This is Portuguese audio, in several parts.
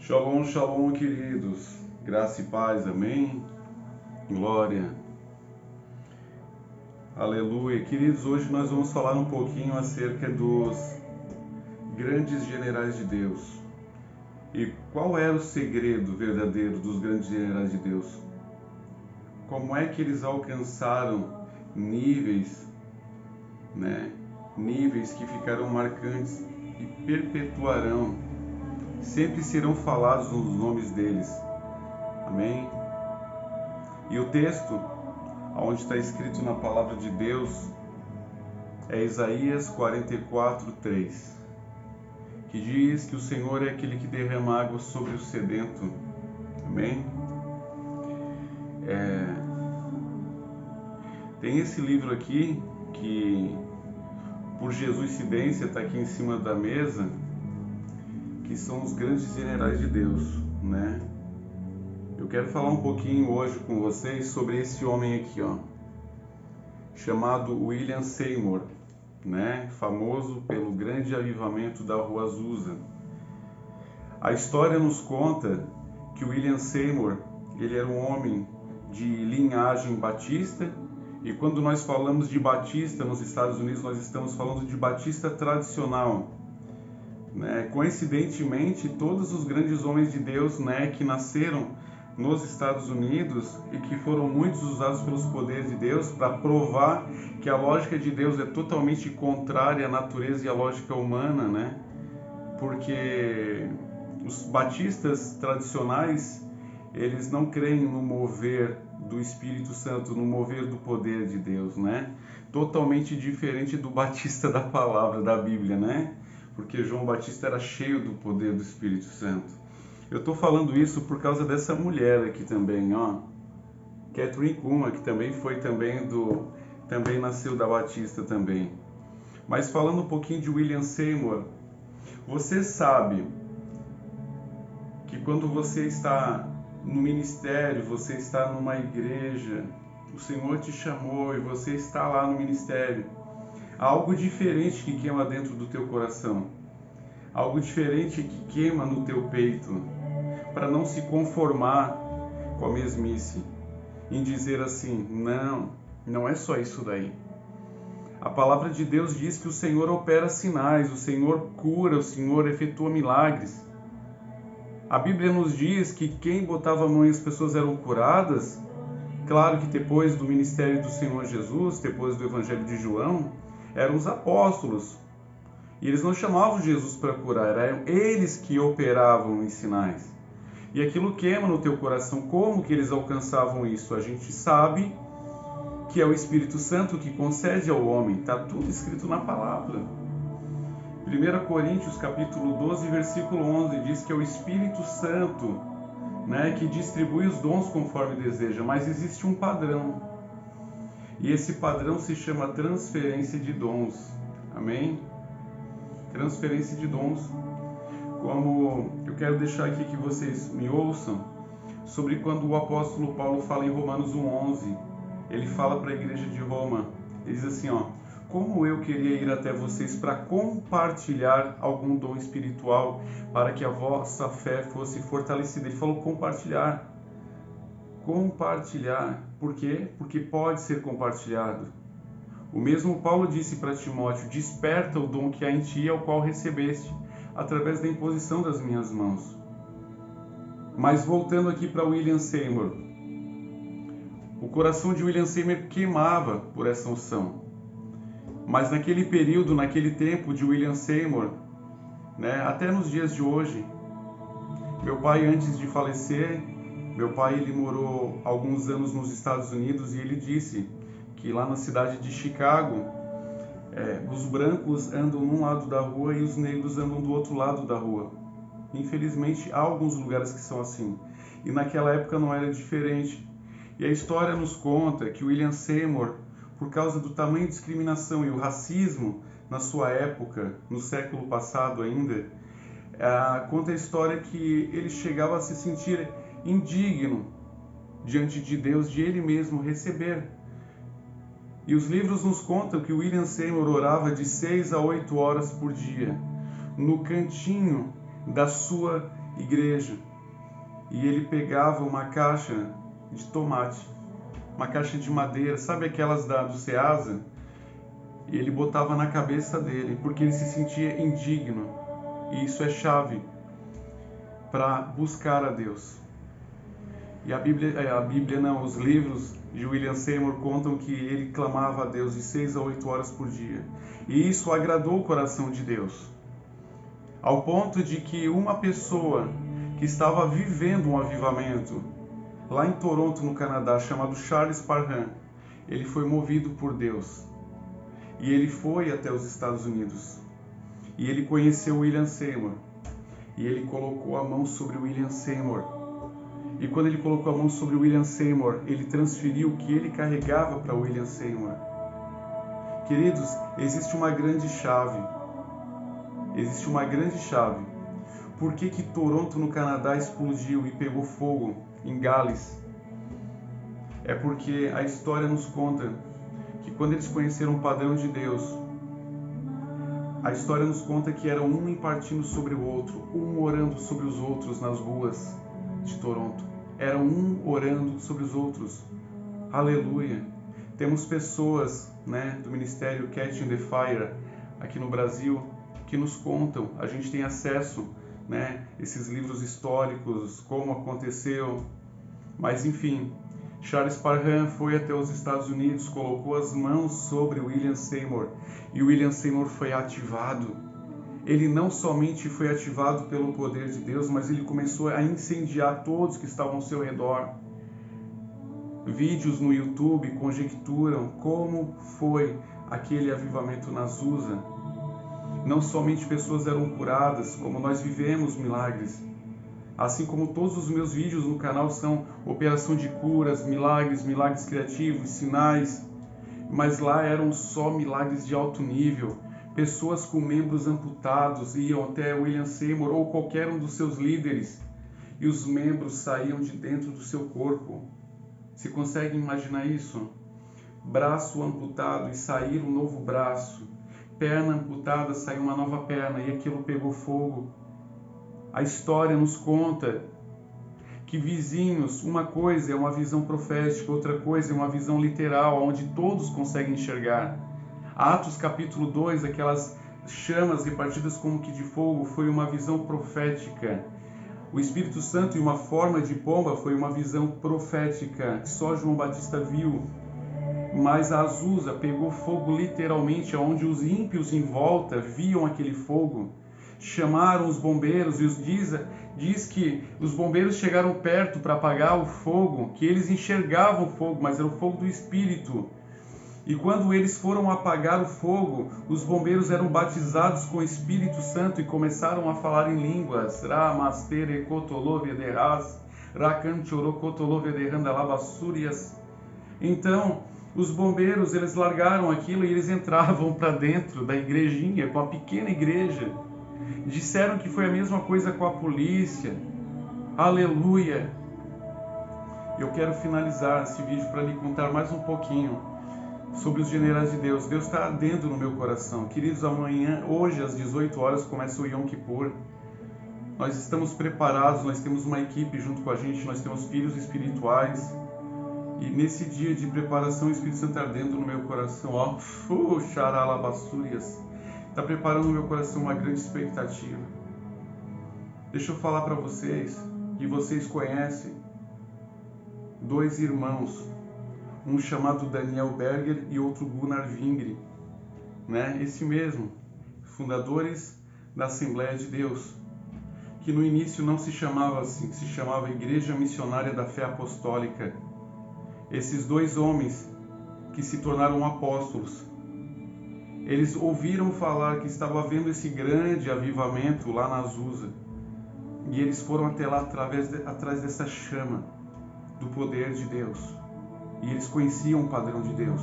Shalom, shalom, queridos. Graça e paz, amém? Glória. Aleluia. Queridos, hoje nós vamos falar um pouquinho acerca dos grandes generais de Deus. E qual era o segredo verdadeiro dos grandes generais de Deus? Como é que eles alcançaram níveis, Níveis que ficarão marcantes e perpetuarão. Sempre serão falados os nomes deles. Amém? E o texto, onde está escrito na palavra de Deus, é Isaías 44:3, que diz que o Senhor é aquele que derrama água sobre o sedento. Amém? Tem esse livro aqui, que por Jesuicidência está aqui em cima da mesa, que são os grandes generais de Deus, né? Eu quero falar um pouquinho hoje com vocês sobre esse homem aqui, chamado William Seymour, famoso pelo grande avivamento da Rua Azusa. A história nos conta que William Seymour, ele era um homem de linhagem batista, e quando nós falamos de batista nos Estados Unidos, nós estamos falando de batista tradicional. Coincidentemente, todos os grandes homens de Deus, que nasceram nos Estados Unidos e que foram muitos usados pelos poderes de Deus para provar que a lógica de Deus é totalmente contrária à natureza e à lógica humana, porque os batistas tradicionais, eles não creem no mover do Espírito Santo, no mover do poder de Deus, Totalmente diferente do batista da palavra, da Bíblia, porque João Batista era cheio do poder do Espírito Santo. Eu estou falando isso por causa dessa mulher aqui também, Kathryn Kuhlman, que também nasceu da Batista também. Mas falando um pouquinho de William Seymour, você sabe que quando você está no ministério, você está numa igreja, o Senhor te chamou e você está lá no ministério, há algo diferente que queima dentro do teu coração, algo diferente que queima no teu peito, para não se conformar com a mesmice, em dizer assim, não é só isso daí. A palavra de Deus diz que o Senhor opera sinais, o Senhor cura, o Senhor efetua milagres. A Bíblia nos diz que quem botava a mão e as pessoas eram curadas. Claro que depois do ministério do Senhor Jesus, depois do Evangelho de João, eram os apóstolos. E eles não chamavam Jesus para curar, eram eles que operavam em sinais. E aquilo queima no teu coração. Como que eles alcançavam isso? A gente sabe que é o Espírito Santo que concede ao homem. Está tudo escrito na palavra. 1 Coríntios capítulo 12, versículo 11, diz que é o Espírito Santo, que distribui os dons conforme deseja. Mas existe um padrão. E esse padrão se chama transferência de dons. Amém? Transferência de dons. Como eu quero deixar aqui que vocês me ouçam sobre quando o apóstolo Paulo fala em Romanos 1:11. Ele fala para a igreja de Roma, ele diz assim, como eu queria ir até vocês para compartilhar algum dom espiritual, para que a vossa fé fosse fortalecida. Ele falou compartilhar. Compartilhar. Por quê? Porque pode ser compartilhado. O mesmo Paulo disse para Timóteo, desperta o dom que há em ti, ao qual recebeste, através da imposição das minhas mãos. Mas voltando aqui para William Seymour, o coração de William Seymour queimava por essa unção. Mas naquele período, naquele tempo de William Seymour, até nos dias de hoje, meu pai, antes de falecer, ele morou alguns anos nos Estados Unidos, e ele disse que lá na cidade de Chicago, os brancos andam num lado da rua e os negros andam do outro lado da rua. Infelizmente, há alguns lugares que são assim. E naquela época não era diferente. E a história nos conta que William Seymour, por causa do tamanho de discriminação e o racismo na sua época, no século passado ainda, conta a história que ele chegava a se sentir indigno diante de Deus, de ele mesmo receber. E os livros nos contam que William Seymour orava de 6 a 8 horas por dia, no cantinho da sua igreja. E ele pegava uma caixa de tomate, uma caixa de madeira, sabe aquelas do Ceasa? E ele botava na cabeça dele, porque ele se sentia indigno. E isso é chave para buscar a Deus. E a Bíblia não, os livros de William Seymour contam que ele clamava a Deus de 6 a 8 horas por dia. E isso agradou o coração de Deus. Ao ponto de que uma pessoa que estava vivendo um avivamento lá em Toronto, no Canadá, chamado Charles Parham, ele foi movido por Deus. E ele foi até os Estados Unidos. E ele conheceu William Seymour. E ele colocou a mão sobre William Seymour. E quando ele colocou a mão sobre William Seymour, ele transferiu o que ele carregava para William Seymour. Queridos, existe uma grande chave. Existe uma grande chave. Por que Toronto, no Canadá, explodiu e pegou fogo em Gales? É porque a história nos conta que quando eles conheceram o padrão de Deus, a história nos conta que era um impartindo sobre o outro, um orando sobre os outros nas ruas de Toronto. Era um orando sobre os outros. Aleluia! Temos pessoas, do Ministério Catching the Fire aqui no Brasil que nos contam, a gente tem acesso, esses livros históricos, como aconteceu, mas enfim, Charles Parham foi até os Estados Unidos, colocou as mãos sobre William Seymour e William Seymour foi ativado. Ele não somente foi ativado pelo poder de Deus, mas ele começou a incendiar todos que estavam ao seu redor. Vídeos no YouTube conjecturam como foi aquele avivamento na Azusa. Não somente pessoas eram curadas, como nós vivemos milagres. Assim como todos os meus vídeos no canal são operação de curas, milagres criativos, sinais. Mas lá eram só milagres de alto nível. Pessoas com membros amputados iam até William Seymour ou qualquer um dos seus líderes. E os membros saíam de dentro do seu corpo. Você consegue imaginar isso? Braço amputado e sair um novo braço. Perna amputada, saiu uma nova perna e aquilo pegou fogo. A história nos conta que vizinhos, uma coisa é uma visão profética, outra coisa é uma visão literal, onde todos conseguem enxergar. Atos capítulo 2, aquelas chamas repartidas como que de fogo, foi uma visão profética. O Espírito Santo em uma forma de pomba foi uma visão profética, que só João Batista viu. Mas a Azusa pegou fogo literalmente, onde os ímpios em volta viam aquele fogo. Chamaram os bombeiros e diz que os bombeiros chegaram perto para apagar o fogo, que eles enxergavam o fogo, mas era o fogo do Espírito. E quando eles foram apagar o fogo, os bombeiros eram batizados com o Espírito Santo e começaram a falar em línguas. Então, os bombeiros, eles largaram aquilo e eles entravam para dentro da igrejinha, com a pequena igreja. Disseram que foi a mesma coisa com a polícia. Aleluia! Eu quero finalizar esse vídeo para lhe contar mais um pouquinho sobre os generais de Deus. Deus está ardendo no meu coração. Queridos, amanhã, hoje às 18 horas, começa o Yom Kippur. Nós estamos preparados, nós temos uma equipe junto com a gente, nós temos filhos espirituais. E nesse dia de preparação, o Espírito Santo ardendo no meu coração, xaralabassúrias, está preparando no meu coração uma grande expectativa. Deixa eu falar para vocês, que vocês conhecem, dois irmãos, um chamado Daniel Berger e outro Gunnar Vingre, esse mesmo, fundadores da Assembleia de Deus, que no início não se chamava assim, se chamava Igreja Missionária da Fé Apostólica. Esses dois homens que se tornaram apóstolos, eles ouviram falar que estava havendo esse grande avivamento lá na Azusa, e eles foram até lá atrás dessa chama do poder de Deus, e eles conheciam o padrão de Deus.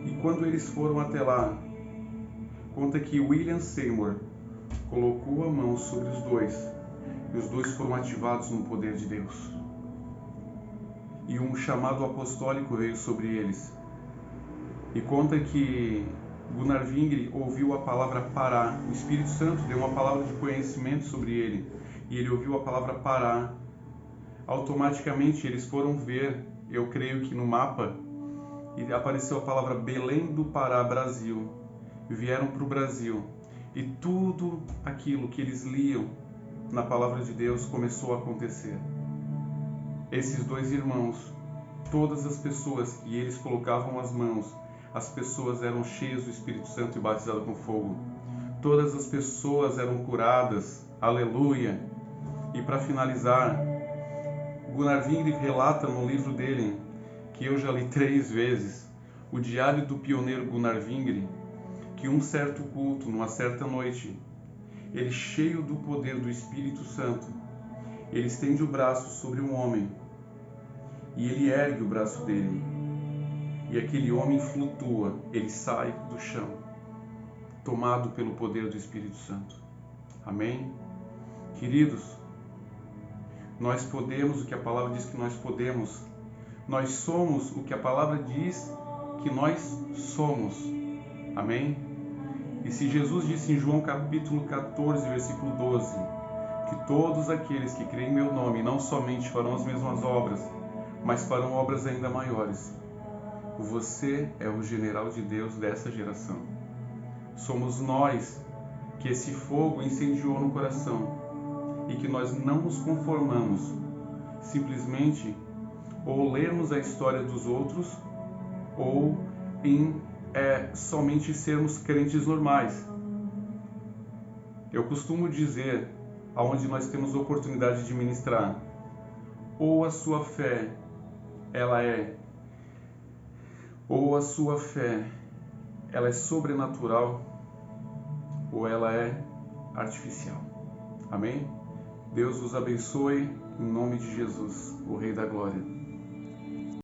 E quando eles foram até lá, conta que William Seymour colocou a mão sobre os dois, e os dois foram ativados no poder de Deus. E um chamado apostólico veio sobre eles. E conta que Gunnar Vingre ouviu a palavra parar. O Espírito Santo deu uma palavra de conhecimento sobre ele. e ele ouviu a palavra parar. Automaticamente eles foram ver, eu creio que no mapa, e apareceu a palavra Belém do Pará, Brasil. E vieram para o Brasil. E tudo aquilo que eles liam na palavra de Deus começou a acontecer. Esses dois irmãos, todas as pessoas que eles colocavam as mãos, as pessoas eram cheias do Espírito Santo e batizadas com fogo. Todas as pessoas eram curadas. Aleluia! E para finalizar, Gunnar Wingre relata no livro dele, que eu já li 3 vezes, o Diário do Pioneiro Gunnar Wingre, que um certo culto, numa certa noite, ele cheio do poder do Espírito Santo, ele estende o braço sobre um homem e ele ergue o braço dele. E aquele homem flutua, ele sai do chão, tomado pelo poder do Espírito Santo. Amém? Queridos, nós podemos o que a palavra diz que nós podemos. Nós somos o que a palavra diz que nós somos. Amém? E se Jesus disse em João capítulo 14, versículo 12, que todos aqueles que creem em meu nome não somente farão as mesmas obras, mas farão obras ainda maiores. Você é o general de Deus dessa geração. Somos nós que esse fogo incendiou no coração e que nós não nos conformamos simplesmente ou lermos a história dos outros ou em somente sermos crentes normais. Eu costumo dizer, aonde nós temos oportunidade de ministrar, ou a sua fé ela é sobrenatural ou ela é artificial. Amém? Deus os abençoe em nome de Jesus, o Rei da Glória.